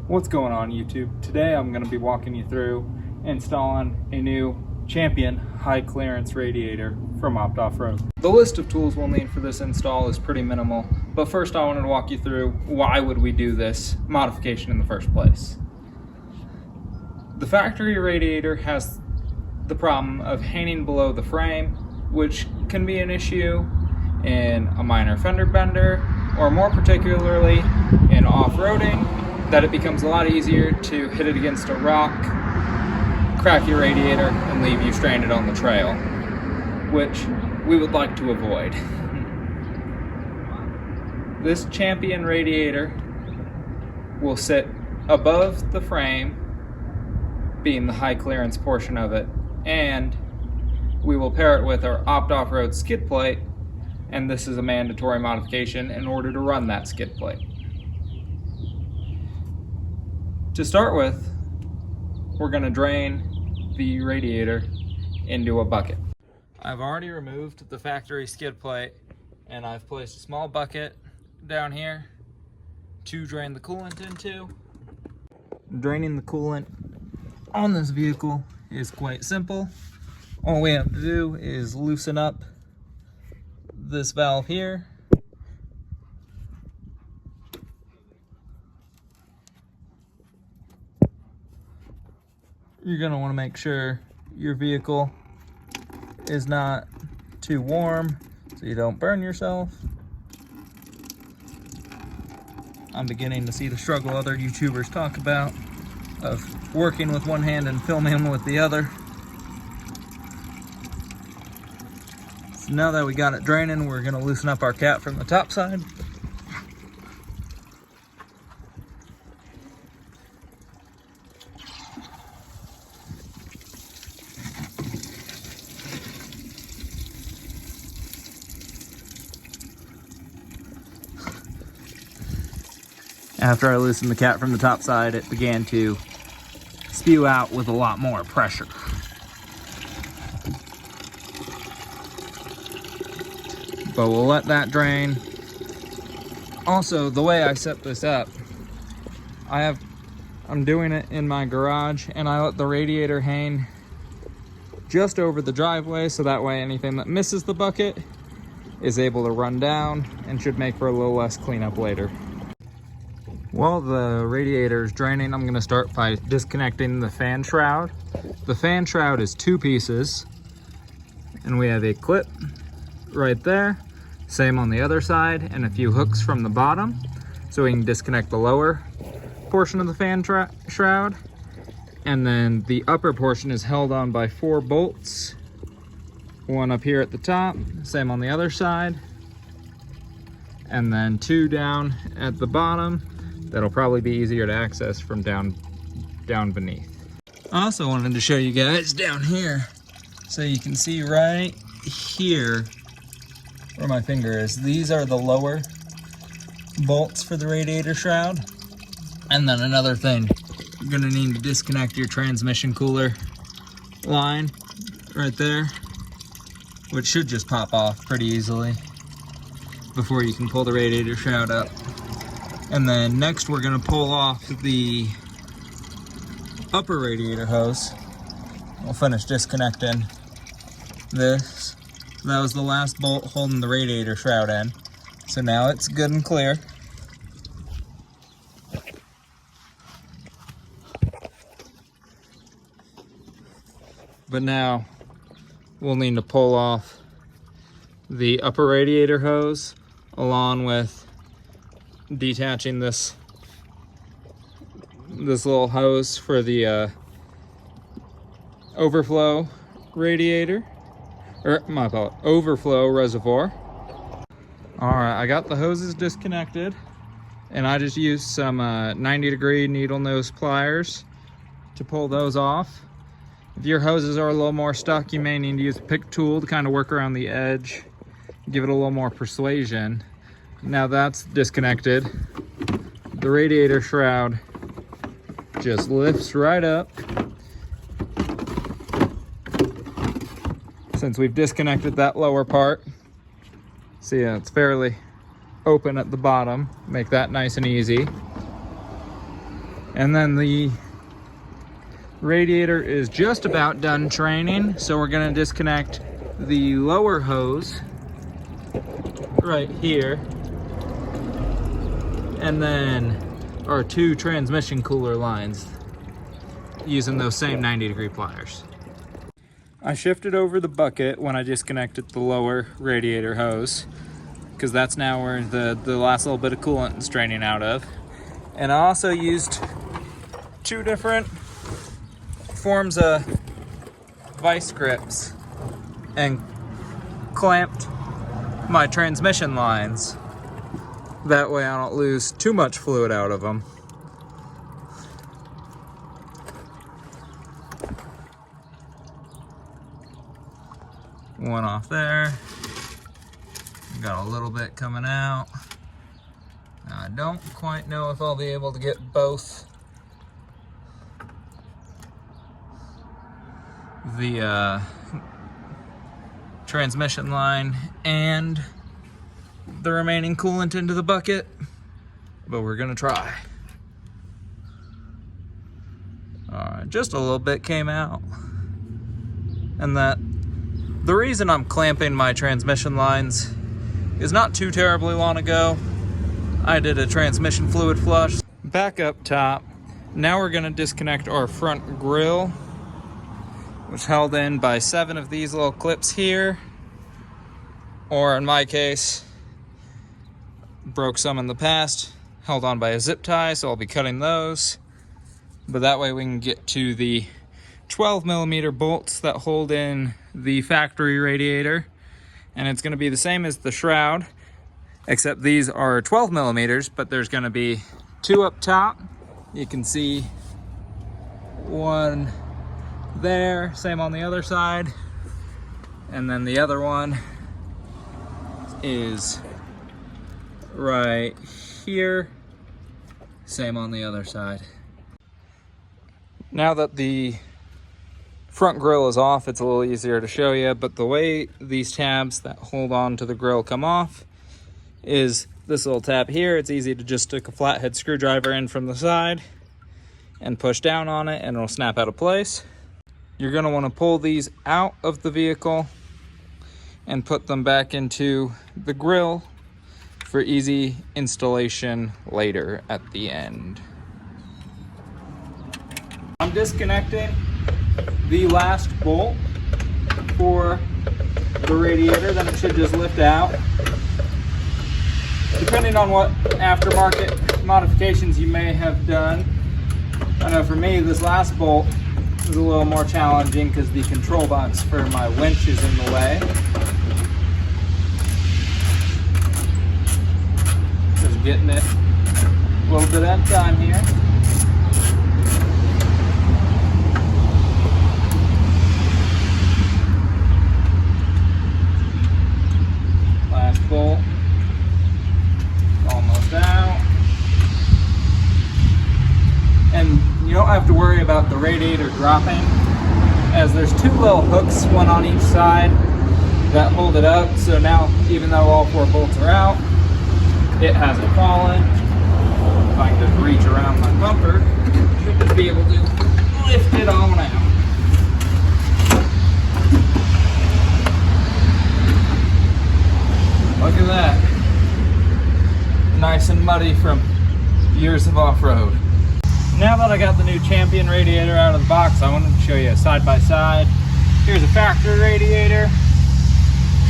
What's going on YouTube? Today I'm going to be walking you through installing a new Champion high clearance radiator from Offroad. The list of tools we'll need for this install is pretty minimal, but first I wanted to walk you through why would we do this modification in the first place. The factory radiator has the problem of hanging below the frame, which can be an issue in a minor fender bender, or more particularly in off-roading, that it becomes a lot easier to hit it against a rock, crack your radiator, and leave you stranded on the trail, which we would like to avoid. This Champion radiator will sit above the frame, being the high clearance portion of it, and we will pair it with our Offroad skid plate, and this is a mandatory modification in order to run that skid plate. To start with, we're going to drain the radiator into a bucket. I've already removed the factory skid plate and I've placed a small bucket down here to drain the coolant into. Draining the coolant on this vehicle is quite simple. All we have to do is loosen up this valve here. You're going to want to make sure your vehicle is not too warm so you don't burn yourself. I'm beginning to see the struggle other YouTubers talk about of working with one hand and filming with the other. So now that we got it draining, we're going to loosen up our cap from the top side. After I loosened the cap from the top side, it began to spew out with a lot more pressure. But we'll let that drain. Also, the way I set this up, I'm doing it in my garage, and I let the radiator hang just over the driveway, so that way anything that misses the bucket is able to run down and should make for a little less cleanup later. While the radiator is draining, I'm going to start by disconnecting the fan shroud. The fan shroud is 2 pieces, and we have a clip right there, same on the other side, and a few hooks from the bottom, so we can disconnect the lower portion of the fan shroud. And then the upper portion is held on by 4 bolts, one up here at the top, same on the other side, and then 2 down at the bottom. That'll probably be easier to access from down beneath. I also wanted to show you guys down here, so you can see right here where my finger is. These are the lower bolts for the radiator shroud. And then another thing, you're gonna need to disconnect your transmission cooler line right there, which should just pop off pretty easily before you can pull the radiator shroud up. And then next we're going to pull off the upper radiator hose. We'll finish disconnecting this. That was the last bolt holding the radiator shroud in. So now it's good and clear. But now we'll need to pull off the upper radiator hose along with detaching this little hose for the overflow radiator, or my fault, overflow reservoir. All right, I got the hoses disconnected, and I just used some 90-degree needle nose pliers to pull those off. If your hoses are a little more stuck, you may need to use a pick tool to kind of work around the edge, give it a little more persuasion. Now that's disconnected, the radiator shroud just lifts right up. Since we've disconnected that lower part, see, it's fairly open at the bottom. Make that nice and easy. And then the radiator is just about done training, so we're gonna disconnect the lower hose right here, and then our 2 transmission cooler lines using those same 90-degree pliers. I shifted over the bucket when I disconnected the lower radiator hose, because that's now where the last little bit of coolant is draining out of. And I also used 2 different forms of vice grips and clamped my transmission lines. That way I don't lose too much fluid out of them. One off there. Got a little bit coming out. I don't quite know if I'll be able to get both the transmission line and the remaining coolant into the bucket, but we're gonna try. Just a little bit came out. And that the reason I'm clamping my transmission lines is not too terribly long ago. I did a transmission fluid flush. Back up top, now we're gonna disconnect our front grille, which is held in by 7 of these little clips here, or in my case, broke some in the past, held on by a zip tie, so I'll be cutting those. But that way we can get to the 12mm bolts that hold in the factory radiator. And it's gonna be the same as the shroud, except these are 12mm, but there's gonna be 2 up top. You can see 1 there, same on the other side. And then the other one is right here, same on the other side. Now that the front grille is off, it's a little easier to show you, but the way these tabs that hold on to the grille come off is this little tab here. It's easy to just stick a flathead screwdriver in from the side and push down on it and it'll snap out of place. You're gonna wanna pull these out of the vehicle and put them back into the grille for easy installation later at the end. I'm disconnecting the last bolt for the radiator, then it should just lift out. Depending on what aftermarket modifications you may have done. I know for me, this last bolt is a little more challenging because the control box for my winch is in the way. Just getting it a little bit at a time here. Last bolt, almost out. And you don't have to worry about the radiator dropping, as there's 2 little hooks, one on each side, that hold it up. So now, even though all 4 bolts are out, it hasn't fallen. If I can just reach around my bumper, should just be able to lift it on out. Look at that. Nice and muddy from years of off-road. Now that I got the new Champion radiator out of the box, I wanted to show you a side-by-side. Here's a factory radiator,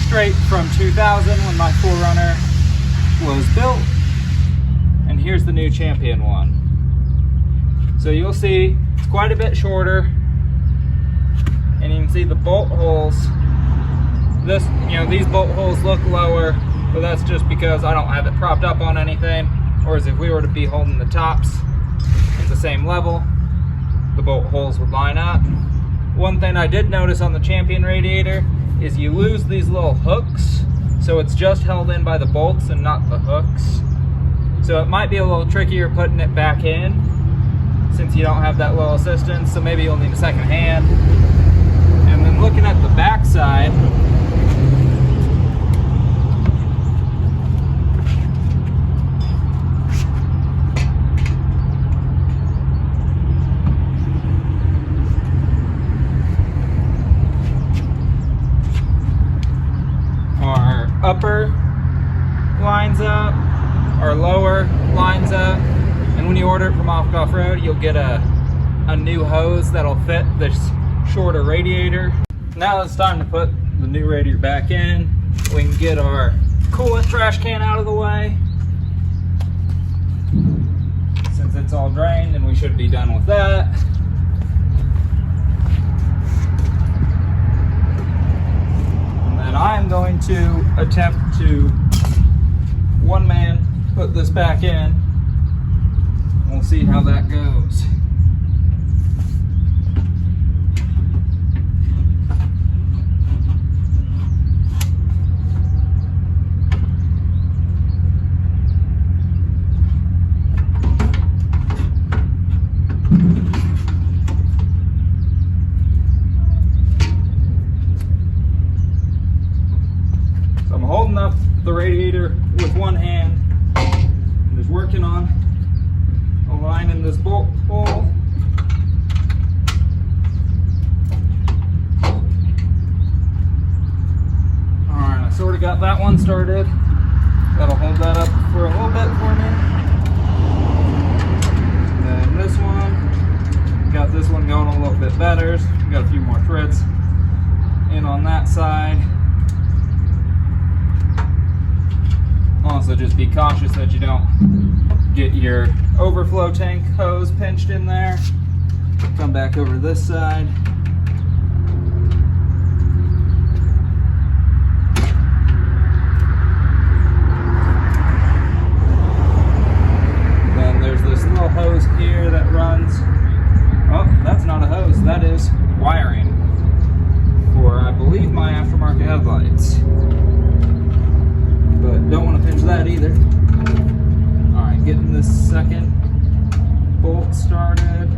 straight from 2000 when my 4Runner was built. And here's the new Champion one. So you'll see it's quite a bit shorter. And you can see the bolt holes. These bolt holes look lower, but that's just because I don't have it propped up on anything. Whereas if we were to be holding the tops at the same level, the bolt holes would line up. One thing I did notice on the Champion radiator is you lose these little hooks, so it's just held in by the bolts and not the hooks. So it might be a little trickier putting it back in since you don't have that little assistance, so maybe you'll need a second hand. And then looking at the back side, upper lines up, or lower lines up. And when you order it from Offroad, you'll get a new hose that'll fit this shorter radiator. Now it's time to put the new radiator back in. We can get our coolant trash can out of the way, since it's all drained, and we should be done with that. And then I'm going to attempt to one-man put this back in. We'll see how that goes. So I'm holding up the radiator with one hand. I'm just working on aligning this bolt hole. Alright, I sort of got that one started. That'll hold that up for a little bit for me. And then this one, got this one going a little bit better. Got a few more threads in on that side. Also, just be cautious that you don't get your overflow tank hose pinched in there. Come back over this side. Then there's this little hose here that runs. Oh, that's not a hose, that is wiring for, I believe, my aftermarket headlights. But don't want to pinch that either. Alright, getting this second bolt started.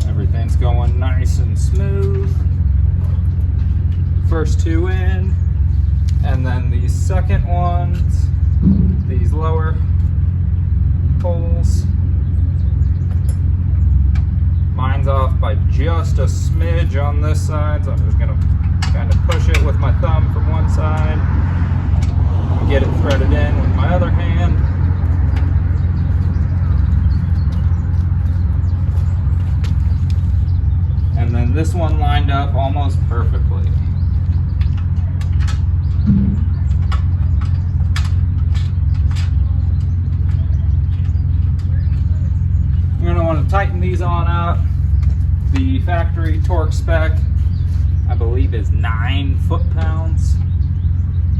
Everything's going nice and smooth. First two in, and then these second ones, these lower holes. Mine's off by just a smidge on this side, so I'm just gonna kind of push it with my thumb from one side and get it threaded in with my other hand. And then this one lined up almost perfectly. You're going to want to tighten these on up. The factory torque spec, I believe, is 9 foot-pounds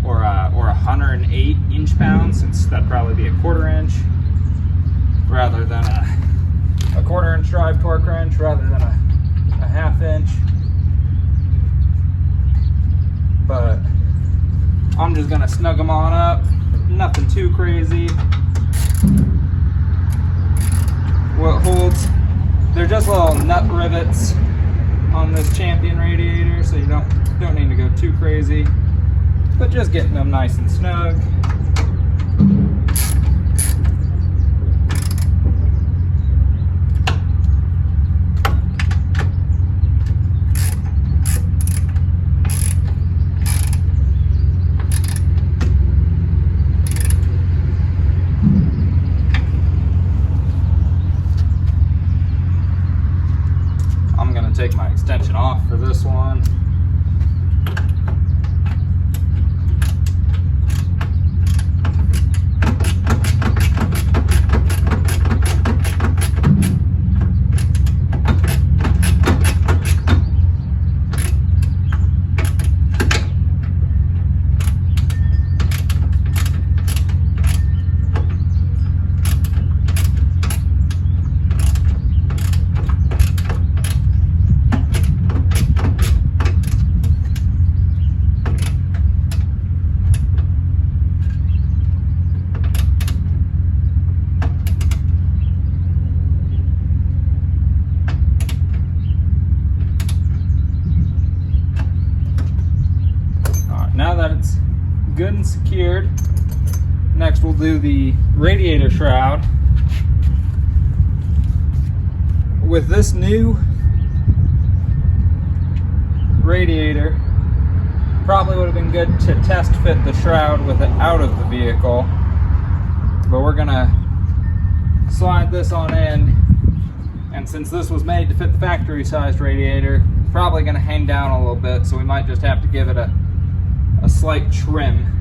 or 108 inch-pounds, since that'd probably be a 1/4 inch rather than a 1/4 inch drive torque wrench rather than a 1/2 inch. But I'm just going to snug them on up. Nothing too crazy. What holds, they're just little nut rivets on this Champion radiator, so you don't need to go too crazy, but just getting them nice and snug. Take my extension off for this one. Now that it's good and secured, next we'll do the radiator shroud. With this new radiator. Probably would have been good to test fit the shroud with it out of the vehicle, but we're gonna slide this on in, and since this was made to fit the factory sized radiator, it's probably gonna hang down a little bit, so we might just have to give it a slight trim.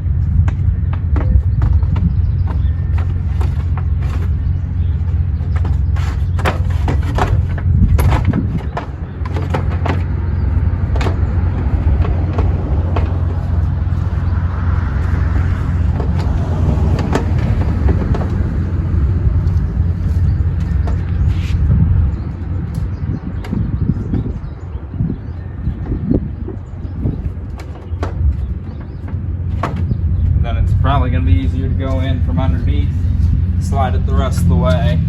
Probably going to be easier to go in from underneath, slide it the rest of the way.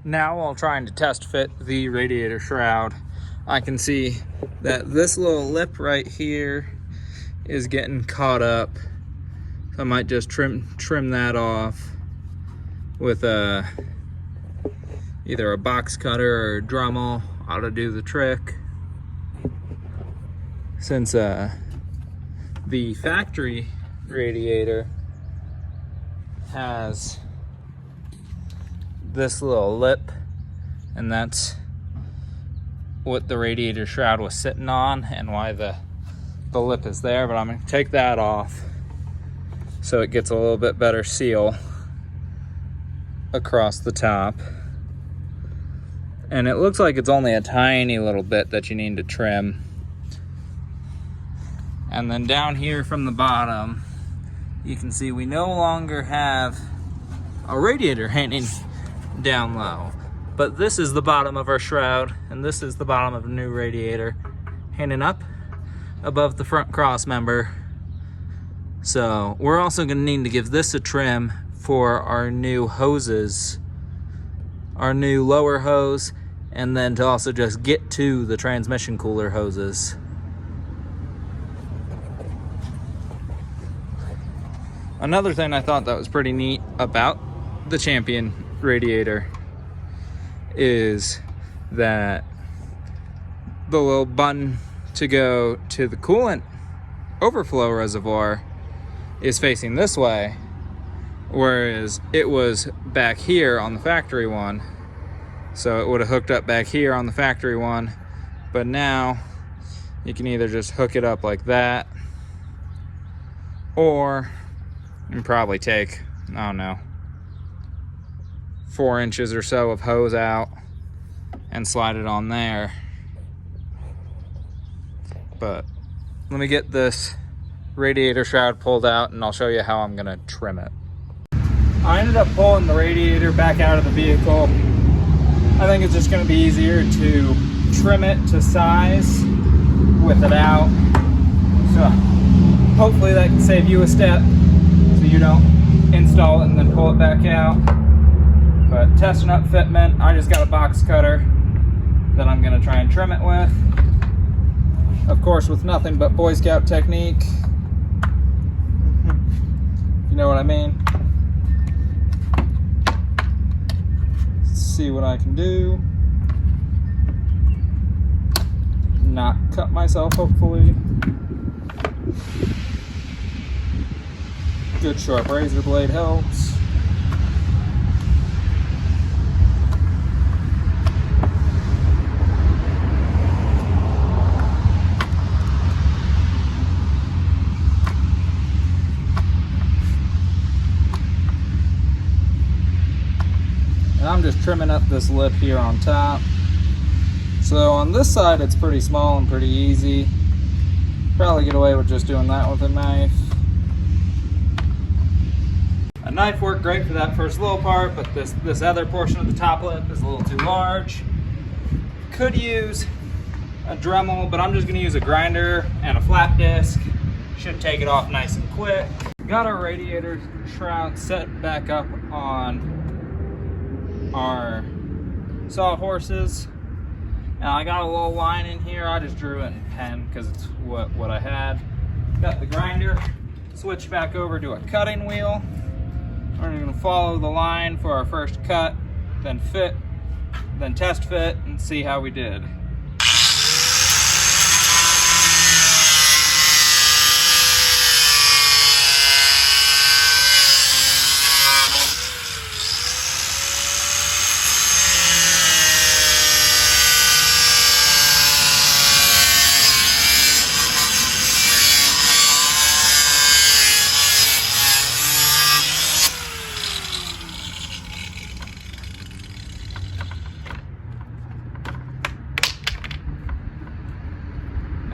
Now while trying to test fit the radiator shroud, I can see that this little lip right here is getting caught up. So I might just trim that off with either a box cutter or a Dremel. Ought to do the trick. Since the factory radiator has this little lip, and that's what the radiator shroud was sitting on and why the lip is there. But I'm going to take that off so it gets a little bit better seal across the top. And it looks like it's only a tiny little bit that you need to trim. And then down here from the bottom, you can see we no longer have a radiator hanging down low, but this is the bottom of our shroud, and this is the bottom of the new radiator hanging up above the front cross member. So we're also going to need to give this a trim for our new hoses, our new lower hose, and then to also just get to the transmission cooler hoses. Another thing I thought that was pretty neat about the Champion radiator is that the little button to go to the coolant overflow reservoir is facing this way, whereas it was back here on the factory one. So it would have hooked up back here on the factory one, but now you can either just hook it up like that, or you can probably take, I don't know, 4 inches or so of hose out and slide it on there. But let me get this radiator shroud pulled out and I'll show you how I'm gonna trim it. I ended up pulling the radiator back out of the vehicle. I think it's just gonna be easier to trim it to size with it out. So hopefully that can save you a step, so you don't install it and then pull it back out. But testing up fitment, I just got a box cutter that I'm gonna try and trim it with. Of course, with nothing but Boy Scout technique. You know what I mean? Let's see what I can do. Not cut myself, hopefully. Good sharp razor blade helps. And I'm just trimming up this lip here on top. So on this side it's pretty small and pretty easy. Probably get away with just doing that with a knife. A knife worked great for that first little part, but this other portion of the top lip is a little too large. Could use a Dremel, but I'm just gonna use a grinder and a flat disc. Should take it off nice and quick. Got our radiator shroud set back up on our sawhorses. And I got a little line in here. I just drew it in pen because it's what I had. Got the grinder, switch back over to a cutting wheel. We're gonna follow the line for our first cut, then fit, then test fit, and see how we did.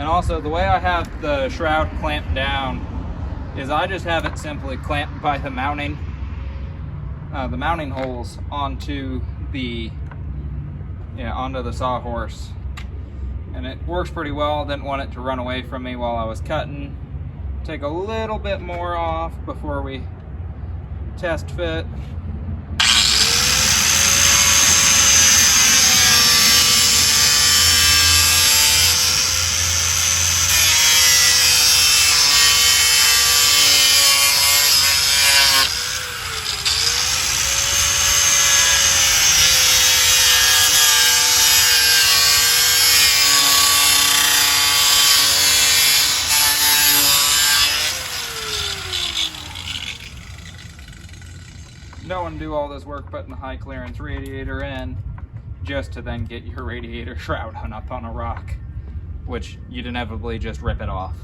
And also the way I have the shroud clamped down is I just have it simply clamped by the mounting holes onto the sawhorse. And it works pretty well. Didn't want it to run away from me while I was cutting. Take a little bit more off before we test fit. Don't want to do all this work putting the high clearance radiator in just to then get your radiator shroud hung up on a rock, which you'd inevitably just rip it off.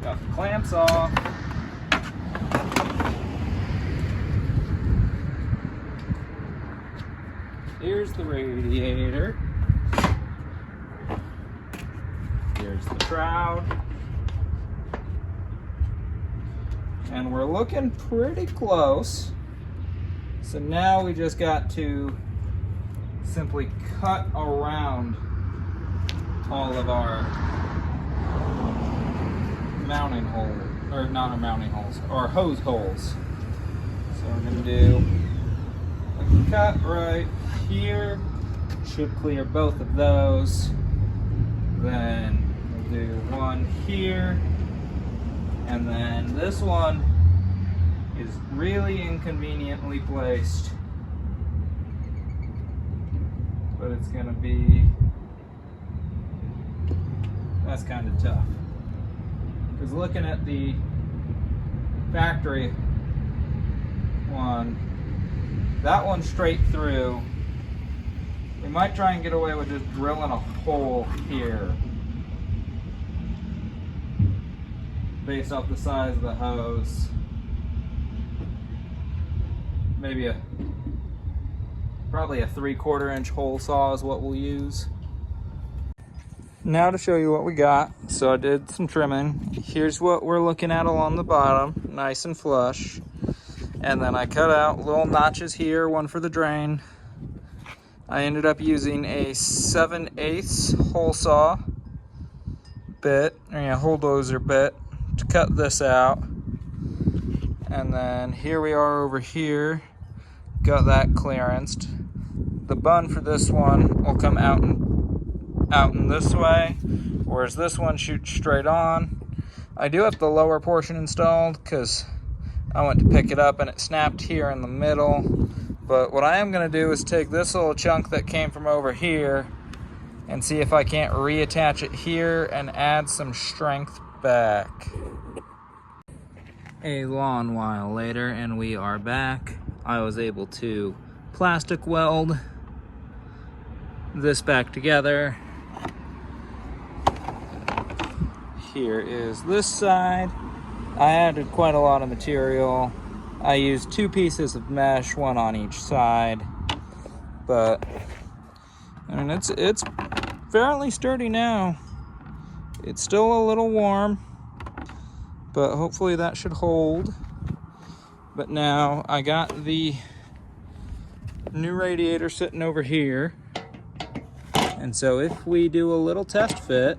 Got the clamps off. Here's the radiator. Here's the shroud. And we're looking pretty close. So now we just got to simply cut around all of our mounting holes, or not our mounting holes, our hose holes. So we're gonna do a cut right here. Should clear both of those. Then we'll do one here, and then this one is really inconveniently placed, but it's gonna be, that's kind of tough, because looking at the factory one, that one's straight through. We might try and get away with just drilling a hole here based off the size of the hose. Maybe probably a 3/4 inch hole saw is what we'll use. Now to show you what we got. So I did some trimming. Here's what we're looking at along the bottom, nice and flush. And then I cut out little notches here, one for the drain. I ended up using a 7/8 hole saw bit, or bulldozer bit, to cut this out. And then here we are over here, got that clearanced. The bun for this one will come out and this way, whereas this one shoots straight on. I do have the lower portion installed because I went to pick it up and it snapped here in the middle. But what I am going to do is take this little chunk that came from over here and see if I can't reattach it here and add some strength back. A long while later, and we are back. I was able to plastic weld this back together. Here is this side. I added quite a lot of material. I used 2 pieces of mesh, one on each side, but I mean it's fairly sturdy now. It's still a little warm, but hopefully that should hold. But now I got the new radiator sitting over here, and so if we do a little test fit,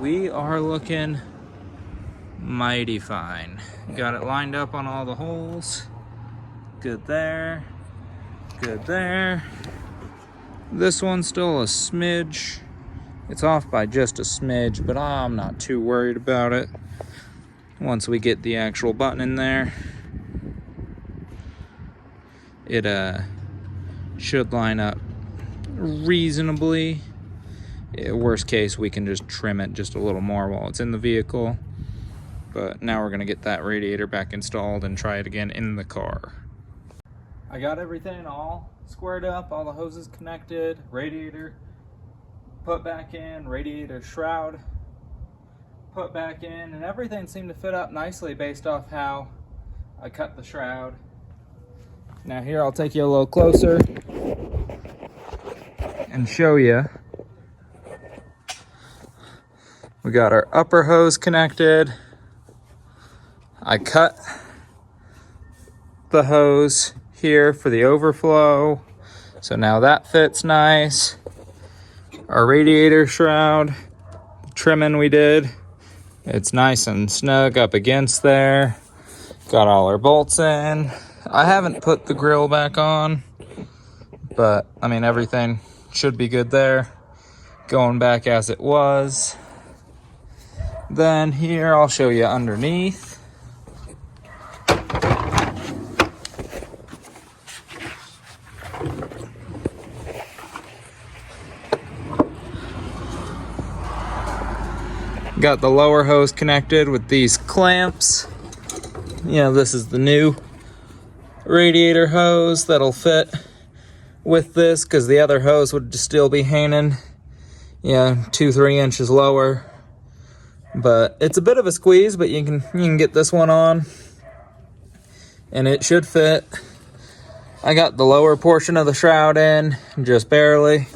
we are looking mighty fine. Got it lined up on all the holes. Good there. Good there. This one's still a smidge. It's off by just a smidge, but I'm not too worried about it. Once we get the actual button in there, it should line up reasonably. Worst case, we can just trim it just a little more while it's in the vehicle. But now we're gonna get that radiator back installed and try it again in the car. I got everything all squared up, all the hoses connected, radiator put back in, radiator shroud put back in, and everything seemed to fit up nicely based off how I cut the shroud. Now here, I'll take you a little closer and show you. We got our upper hose connected. I cut the hose here for the overflow, so now that fits nice. Our radiator shroud, the trimming we did, it's nice and snug up against there. Got all our bolts in. I haven't put the grill back on, but I mean, everything should be good there. Going back as it was. Then here, I'll show you underneath. Got the lower hose connected with these clamps. You know, this is the new radiator hose that'll fit with this, because the other hose would still be hanging, 2-3 inches lower. But it's a bit of a squeeze, but you can get this one on and it should fit. I got the lower portion of the shroud in, just barely.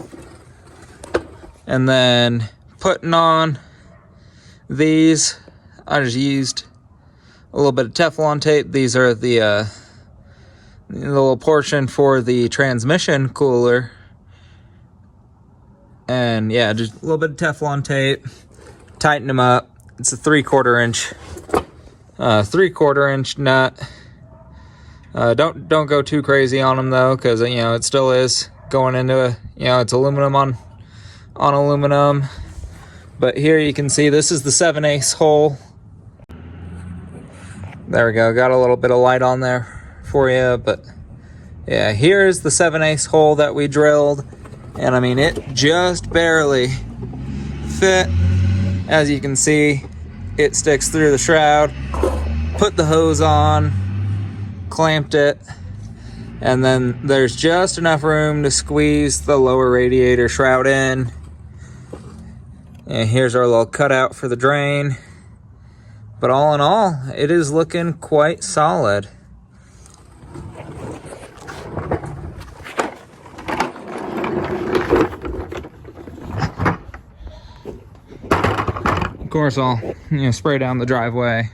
And then putting on these, I just used a little bit of Teflon tape. These are the little portion for the transmission cooler. And yeah, just a little bit of Teflon tape. Tighten them up. It's a 3/4 inch nut. Don't go too crazy on them though, because it still is going into it's aluminum on aluminum. But here you can see this is the 7/8 hole. There we go. Got a little bit of light on there for you, but yeah, here's the 7/8 hole that we drilled, and I mean, it just barely fit. As you can see, it sticks through the shroud. Put the hose on, clamped it, and then there's just enough room to squeeze the lower radiator shroud in. And here's our little cutout for the drain. But all in all, it is looking quite solid. Of course, I'll spray down the driveway,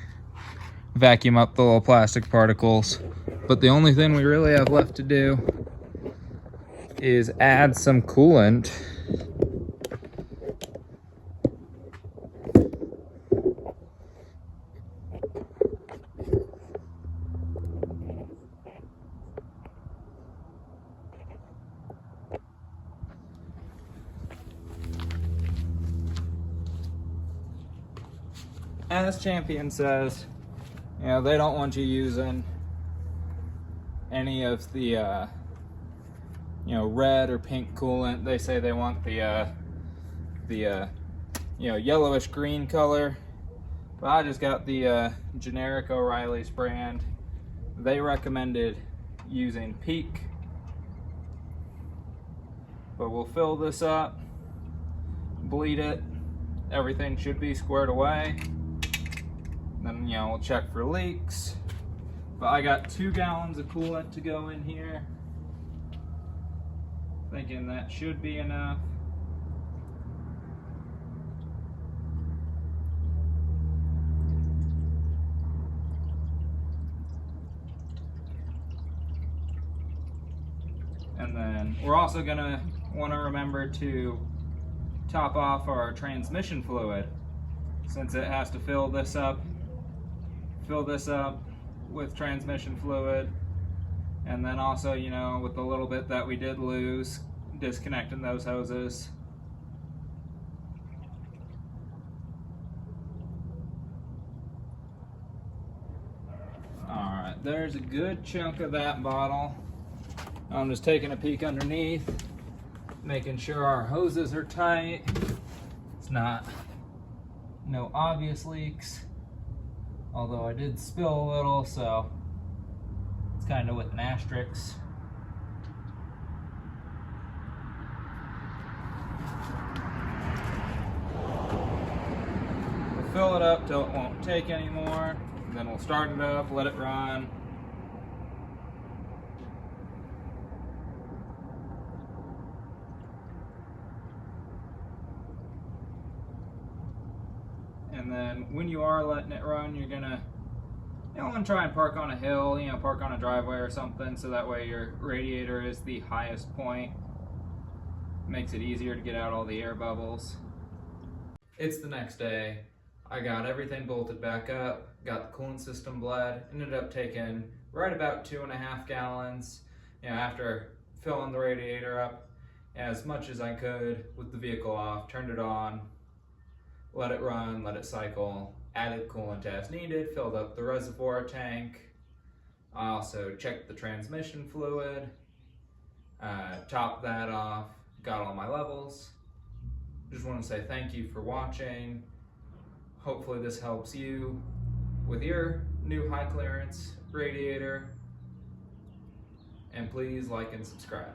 vacuum up the little plastic particles. But the only thing we really have left to do is add some coolant. As Champion says, they don't want you using any of the red or pink coolant. They say they want the yellowish green color. But I just got the generic O'Reilly's brand. They recommended using Peak. But we'll fill this up, bleed it. Everything should be squared away. Then, we'll check for leaks. But I got 2 gallons of coolant to go in here. Thinking that should be enough. And then we're also gonna want to remember to top off our transmission fluid, since it has to fill this up with transmission fluid. And then also, with the little bit that we did lose, disconnecting those hoses. Alright, there's a good chunk of that bottle. I'm just taking a peek underneath, making sure our hoses are tight. It's no obvious leaks. Although I did spill a little, so it's kind of with an asterisk. We'll fill it up till it won't take anymore. Then we'll start it up, let it run. And then when you are letting it run, you're gonna want to try and park on a hill, park on a driveway or something, so that way your radiator is the highest point. Makes it easier to get out all the air bubbles. It's the next day. I got everything bolted back up, got the coolant system bled, ended up taking right about 2.5 gallons, after filling the radiator up as much as I could with the vehicle off, turned it on, let it run, let it cycle, added coolant as needed, filled up the reservoir tank. I also checked the transmission fluid, topped that off, got all my levels. Just want to say thank you for watching. Hopefully this helps you with your new high clearance radiator. And please like and subscribe.